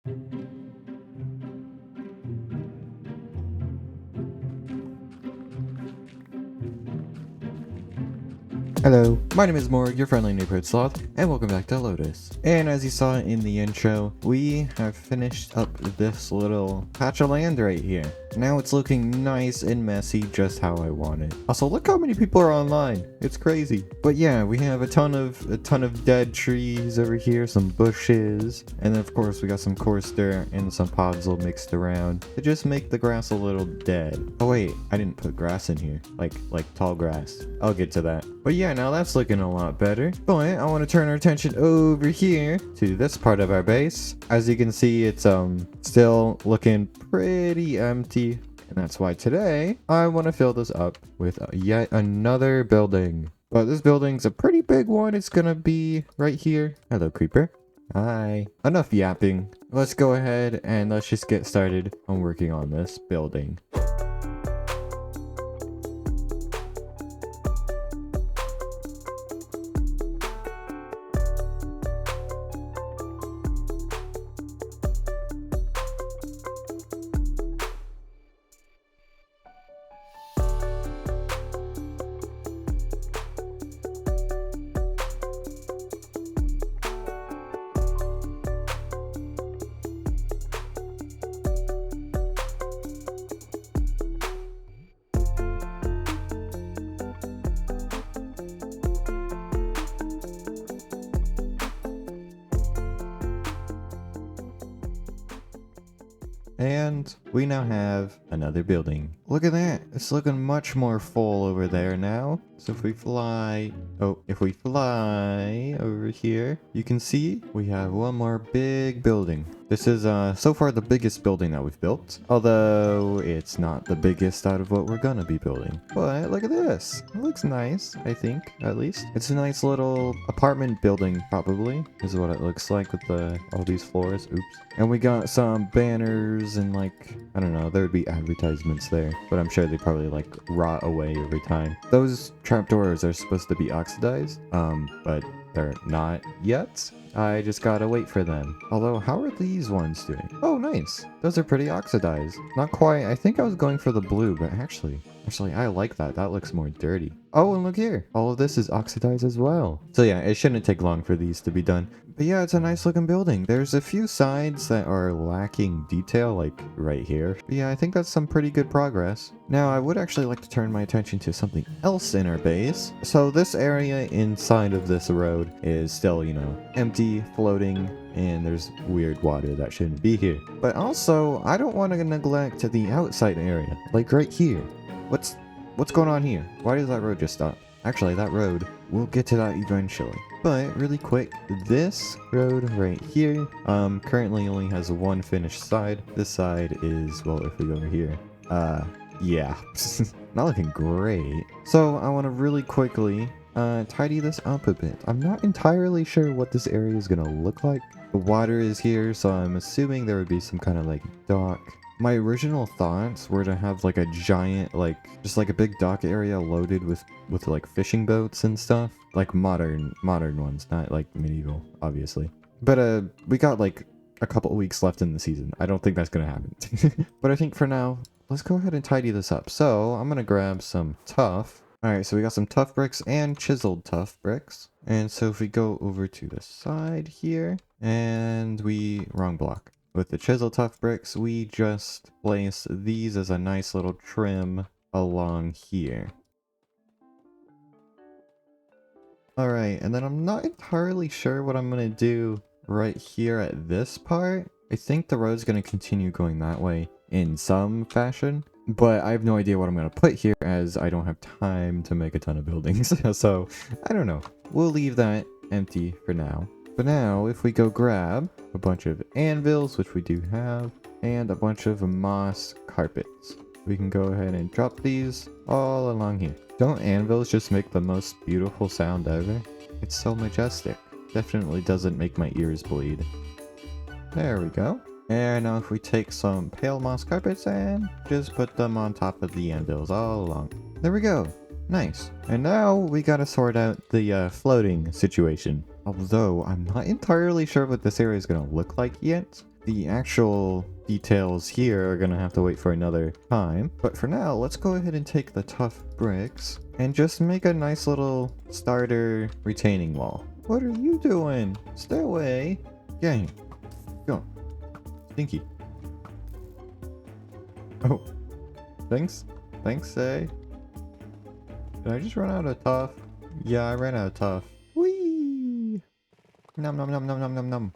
Hello, my name is Morg, your friendly neighborhood sloth, and welcome back to Lotus. And as you saw in the intro, we have finished up this little patch of land right here. Now it's looking nice and messy, just how I want it. Also, look how many people are online. It's crazy. But yeah, we have a ton of dead trees over here, some bushes, and then of course we got some coarse dirt and some podzol mixed around to just make the grass a little dead. Oh wait, I didn't put grass in here, like tall grass. I'll get to that. But yeah, now that's looking a lot better. But I want to turn our attention over here to this part of our base. As you can see, it's still looking pretty empty. And that's why today I want to fill this up with yet another building. But this building's a pretty big one. It's gonna be right here. Hello, creeper. Hi. Enough yapping. Let's go ahead and let's just get started on working on this building. And we now have another building. Look at that. It's looking much more full over there now. So if we fly over here, you can see we have one more big building. This is so far the biggest building that we've built, although it's not the biggest out of what we're gonna be building. But look at this. It looks nice, I think, at least. It's a nice little apartment building, probably, is what it looks like with all these floors. Oops. And we got some banners and like, I don't know, there would be advertisements there, but I'm sure they probably like rot away over time. Those trapdoors are supposed to be oxidized, but they're not yet. I just gotta wait for them. Although, how are these ones doing? Oh, nice. Those are pretty oxidized. Not quite. I think I was going for the blue, but actually, I like that. That looks more dirty. Oh, and look here. All of this is oxidized as well. So yeah, it shouldn't take long for these to be done. But yeah, it's a nice looking building. There's a few sides that are lacking detail, like right here. But yeah, I think that's some pretty good progress. Now, I would actually like to turn my attention to something else in our base. So this area inside of this road is still, you know, empty, floating, and there's weird water that shouldn't be here. But also, I don't want to neglect the outside area, like right here. What's going on here? Why does that road just stop? Actually, that road, we'll get to that eventually. But really quick, this road right here, currently only has one finished side. This side is, well, if we go over here, yeah, not looking great. So I want to really quickly tidy this up a bit. I'm not entirely sure what this area is gonna look like. The water is here, so I'm assuming there would be some kind of like dock. My original thoughts were to have like a giant, like, just like a big dock area loaded with like fishing boats and stuff. Like modern ones, not like medieval, obviously. But we got like a couple of weeks left in the season. I don't think that's gonna happen. But I think for now, let's go ahead and tidy this up. So I'm gonna grab some tuff. Alright, so we got some tough bricks and chiseled tough bricks. And so if we go over to the side here, and wrong block. With the chisel tough bricks, we just place these as a nice little trim along here. Alright, and then I'm not entirely sure what I'm going to do right here at this part. I think the road's going to continue going that way in some fashion, but I have no idea what I'm going to put here as I don't have time to make a ton of buildings. So, I don't know. We'll leave that empty for now. But now, if we go grab a bunch of anvils, which we do have, and a bunch of moss carpets, we can go ahead and drop these all along here. Don't anvils just make the most beautiful sound ever? It's so majestic. Definitely doesn't make my ears bleed. There we go. And now if we take some pale moss carpets and just put them on top of the anvils all along. There we go. Nice. And now we gotta sort out the floating situation. Although I'm not entirely sure what this area is gonna look like yet. the actual details here are gonna have to wait for another time. But for now, let's go ahead and take the tough bricks and just make a nice little starter retaining wall. What are you doing? Stay away. Gang. Go. Stinky. Oh. Thanks. Thanks, eh? Did I just run out of tough? Yeah, I ran out of tough. Whee! Nom nom nom nom nom nom nom.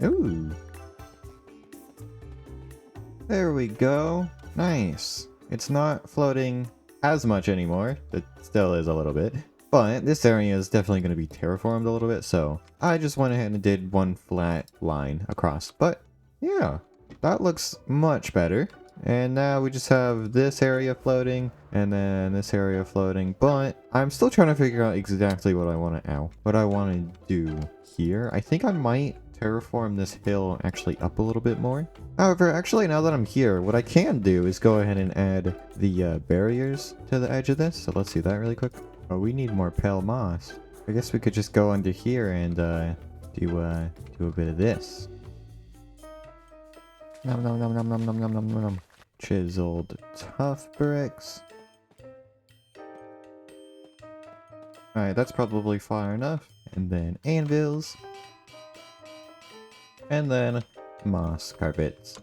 Ooh. There we go. Nice. It's not floating as much anymore. It still is a little bit. But this area is definitely going to be terraformed a little bit, so I just went ahead and did one flat line across. But yeah, that looks much better. And now we just have this area floating and then this area floating. But I'm still trying to figure out exactly what I want to do here. I think I might terraform this hill actually up a little bit more. However, actually now that I'm here, what I can do is go ahead and add the barriers to the edge of this. So let's do that really quick. Oh, we need more pale moss. I guess we could just go under here and do a bit of this. Nom nom nom nom nom nom nom nom nom. Chiseled tough bricks. Alright, that's probably far enough. And then anvils. And then moss carpets.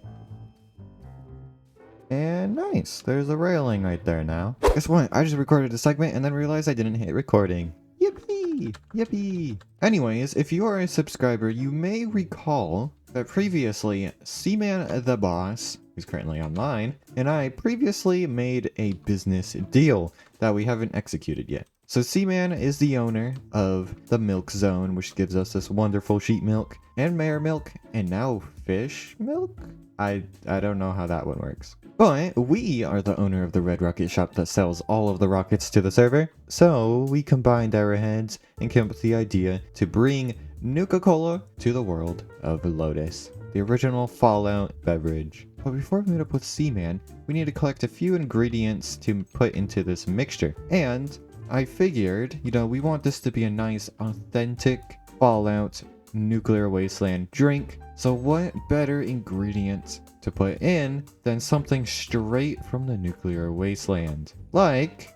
And nice, there's a railing right there now. Guess what? I just recorded a segment and then realized I didn't hit recording. Yippee! Yippee! Anyways, if you are a subscriber, you may recall that previously, Seaman the Boss, who's currently online, and I previously made a business deal that we haven't executed yet. So Seaman is the owner of the Milk Zone, which gives us this wonderful sheep milk, and mare milk, and now fish milk? I don't know how that one works. But we are the owner of the Red Rocket shop that sells all of the rockets to the server. So we combined our heads and came up with the idea to bring NukaCola to the world of Lotus, the original Fallout beverage. But before we meet up with Seaman, we need to collect a few ingredients to put into this mixture. And I figured, you know, we want this to be a nice, authentic Fallout nuclear wasteland drink. So what better ingredient to put in than something straight from the nuclear wasteland? Like,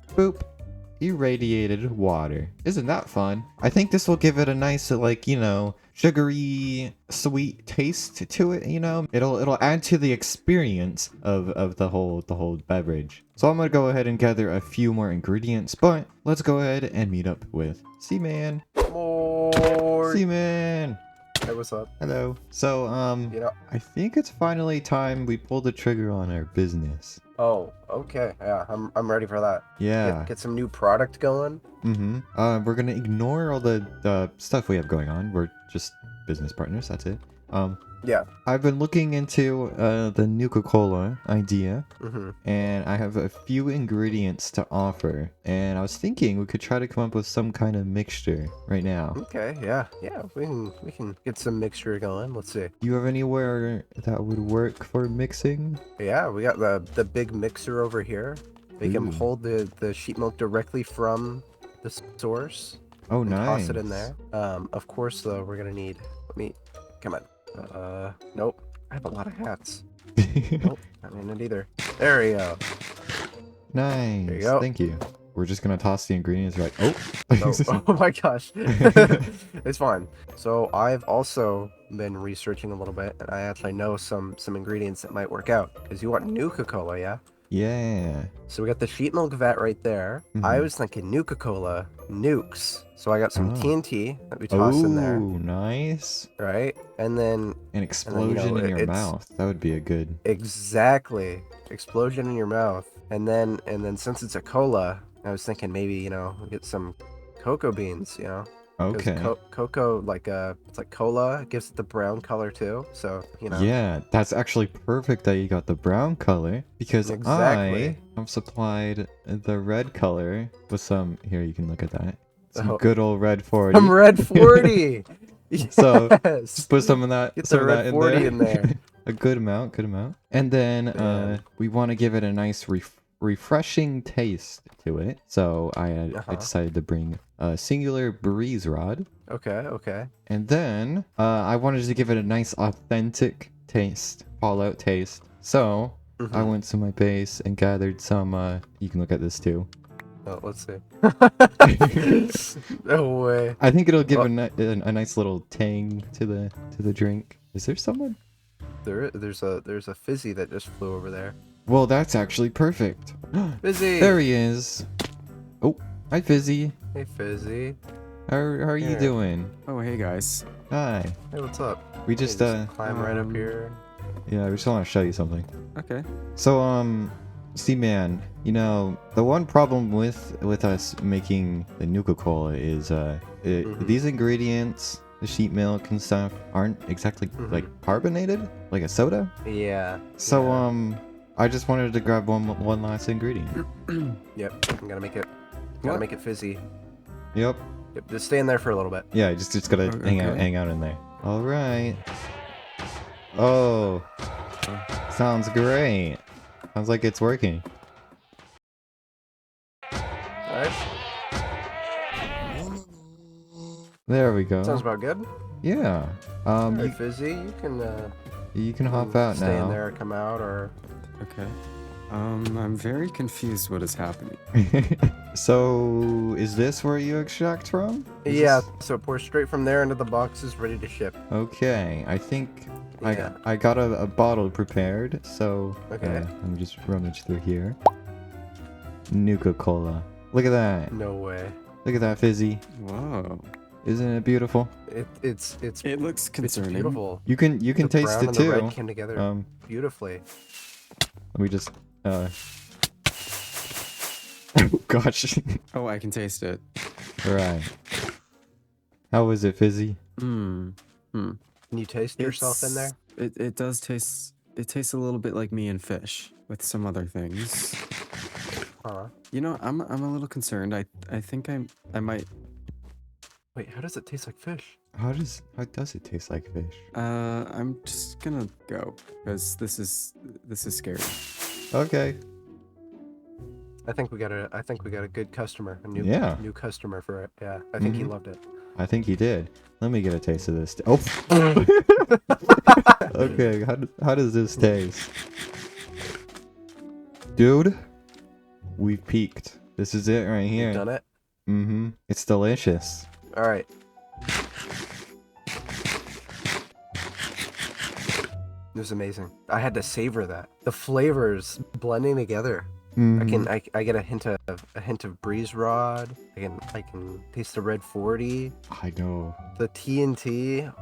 boop, irradiated water. Isn't that fun? I think this will give it a nice, like, you know, sugary, sweet taste to it, you know? It'll add to the experience of the whole beverage. So I'm gonna go ahead and gather a few more ingredients, but let's go ahead and meet up with Seaman. Seaman! Hey, what's up? Hello. So, You know, I think it's finally time we pull the trigger on our business. oh, okay. Yeah, I'm ready for that. Yeah. Get some new product going. Mm-hmm. We're gonna ignore all the stuff we have going on. We're just business partners, that's it. Yeah. I've been looking into the NukaCola idea, and I have a few ingredients to offer, and I was thinking we could try to come up with some kind of mixture right now. Okay, yeah. We can get some mixture going. Let's see. Do you have anywhere that would work for mixing? Yeah, we got the big mixer over here. We can hold the sheep milk directly from the source. Oh, nice. Toss it in there. Of course, though, we're gonna need. Come on. Nope. I have a lot of hats. Nope, not in it either. There we go. Nice. There you go. Thank you. We're just gonna toss the ingredients right. Oh. Oh my gosh. It's fine. So I've also been researching a little bit, and I actually know some ingredients that might work out. Because you want NukaCola, yeah? Yeah. So we got the sheep milk vat right there. I was thinking NukaCola nukes. So I got some TNT that we toss in there. Oh, nice. Right? And then... An explosion in your mouth. That would be a good... Exactly. Explosion in your mouth. And then since it's a cola, I was thinking maybe, you know, we'll get some cocoa beans, you know? Okay. Cocoa, like, it's like cola. It gives it the brown color, too. So, you know. Yeah, that's actually perfect that you got the brown color. Because I have supplied the red color with some... Here, you can look at that. Some good old red 40. Some red 40! Yes! So, just put some of that, Get the red 40 in there. A good amount. And then, we want to give it a nice refreshing taste to it. So I decided to bring a singular breeze rod. Okay. And then I wanted to give it a nice authentic taste, Fallout taste. So I went to my base and gathered some, you can look at this too. Oh, let's see. No way. I think it'll give a nice little tang to the drink. Is there someone? There's a fizzy that just flew over there. Well, that's actually perfect. Fizzy. There he is. Oh, hi Fizzy. Hey, Fizzy. How are you doing? Oh, hey guys. Hi. Hey, what's up? We just climb right up here. yeah, we just want to show you something. Okay. So see man, you know, the one problem with us making the NukaCola is these ingredients, the sheep milk and stuff, aren't exactly like carbonated like a soda. Yeah. So I just wanted to grab one last ingredient. Yep. I'm gonna make it. Gotta make it fizzy. Yep. Yep. Just stay in there for a little bit. Yeah, just gotta hang out in there. All right. Oh, sounds great. Sounds like it's working. Alright. There we go. Sounds about good. Yeah. Hey, Fizzy, You can hop out stay now. in there, come out, or Okay. I'm very confused what is happening. So, is this where you extract from? yeah. So pour straight from there into the boxes, ready to ship. Okay, I think Yeah. I got a bottle prepared, so Okay. let me just rummage through here. NukaCola. Look at that. No way. Look at that Fizzy. Whoa. Isn't it beautiful? It's It looks it's concerning. beautiful. You can The taste brown it and too. the red came together beautifully. Let me just oh gosh. Oh, I can taste it. Right. How is it, Fizzy? Can you taste yourself in there? It does taste. It tastes a little bit like me and fish with some other things. Huh. You know, I'm a little concerned. I think I might. Wait, how does it taste like fish? How does it taste like fish? I'm just gonna go because this is scary. Okay. I think we got a good customer, a new customer for it. Yeah, I think he loved it. I think he did. Let me get a taste of this. Oh. Okay, how does this taste? Dude, we've peaked. This is it right here. You've done it. It's delicious. All right. It was amazing. I had to savor that. The flavors blending together. I get a hint of breeze rod. I can taste the red 40. I know. The TNT.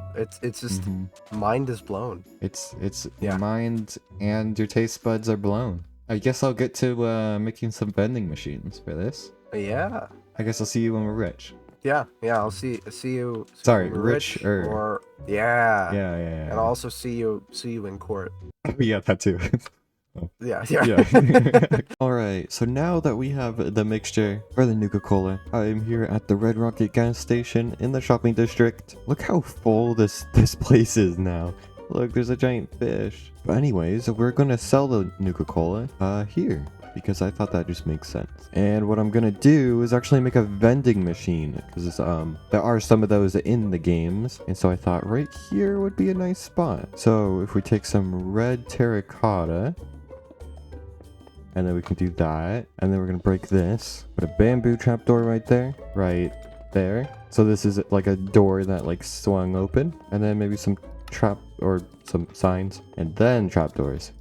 It's just mind is blown. It's Yeah. your mind and your taste buds are blown. I guess I'll get to making some vending machines for this. Yeah. I guess I'll see you when we're rich. Yeah. I'll see you. Sorry, when we're richer. Or yeah. Yeah. And I'll also see you in court. Yeah, that too. Yeah. Yeah. Alright, so now that we have the mixture for the NukaCola, I'm here at the Red Rocket gas station in the shopping district. Look how full this place is now. Look, there's a giant fish. But anyways, we're gonna sell the NukaCola here, because I thought that just makes sense. And what I'm gonna do is actually make a vending machine, because there are some of those in the games, and so I thought right here would be a nice spot. So if we take some red terracotta, and then we can do that, and then we're gonna break this, put a bamboo trapdoor right there, so this is like a door that like swung open, and then maybe some some signs, and then trapdoors,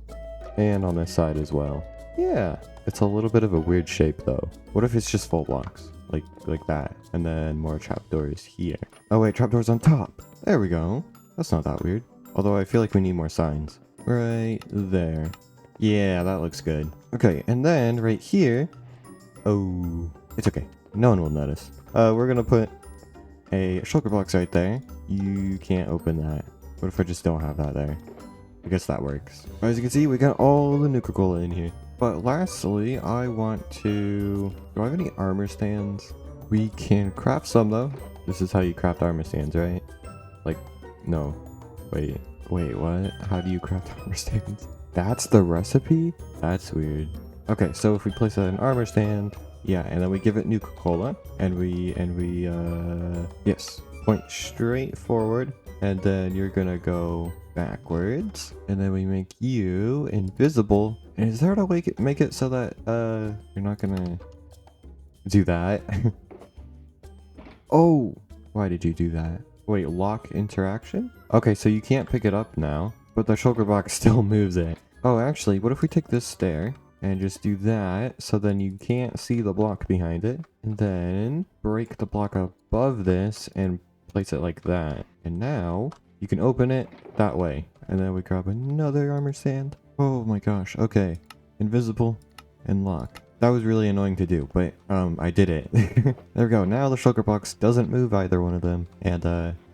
and on this side as well. Yeah, it's a little bit of a weird shape though. What if it's just full blocks like that, and then more trapdoors here? Oh wait, trapdoors on top. There we go. That's not that weird, although I feel like we need more signs right there. Yeah, that looks good. Okay, and then right here, oh, it's okay, no one will notice. We're gonna put a shulker box right there. You can't open that. What if I just don't have that there? I guess that works. As you can see, we got all the NukaCola in here. But lastly, I want to... Do I have any armor stands? We can craft some though. This is how you craft armor stands, right? Like, no. Wait, what? How do you craft armor stands? That's the recipe? That's weird. Okay, so if we place an armor stand, yeah, and then we give it NukaCola, and we yes, point straight forward, and then you're gonna go backwards, and then we make you invisible. And is there a way to make it so that you're not gonna do that? Oh, why did you do that? Wait, lock interaction? Okay, so you can't pick it up now, but the shulker box still moves it. Oh, actually, what if we take this stair and just do that, so then you can't see the block behind it, and then break the block above this and place it like that. And now you can open it that way, and then we grab another armor stand. Oh my gosh, okay. Invisible and lock. That was really annoying to do, but I did it. There we go. Now the shulker box doesn't move either one of them. And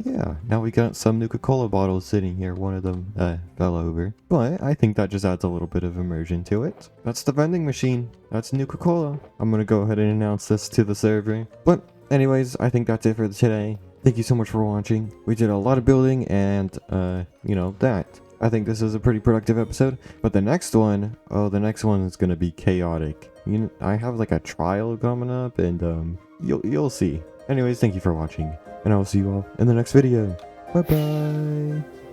yeah, now we got some NukaCola bottles sitting here. One of them fell over. But I think that just adds a little bit of immersion to it. That's the vending machine. That's NukaCola. I'm gonna go ahead and announce this to the server. But anyways, I think that's it for today. Thank you so much for watching. We did a lot of building and you know, that. I think this is a pretty productive episode, but the next one, oh, the next one is gonna be chaotic. You know, I have like a trial coming up, and you'll see. Anyways, thank you for watching, and I will see you all in the next video. Bye bye.